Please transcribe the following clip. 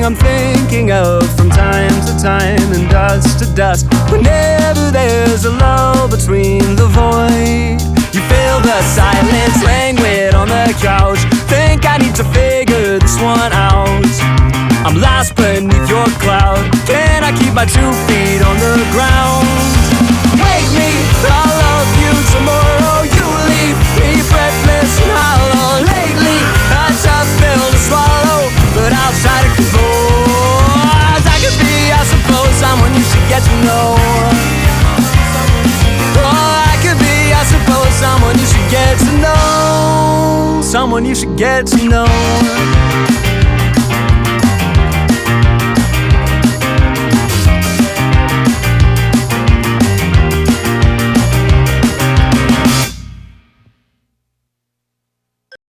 I'm thinking of from time to time and dust to dust. Whenever there's a lull between the void, you feel the silence languid on the couch. Think I need to figure this one out. I'm lost beneath your cloud. Can I keep my 2 feet on the ground? Wake me, I'll love you tomorrow. You leave me breathless and hollow. Lately, a tough pill to swallow, but I'll try to compose. I could be, I suppose, someone you should get to know. Oh, I could be, I suppose, someone you should get to know. Someone you should get to know.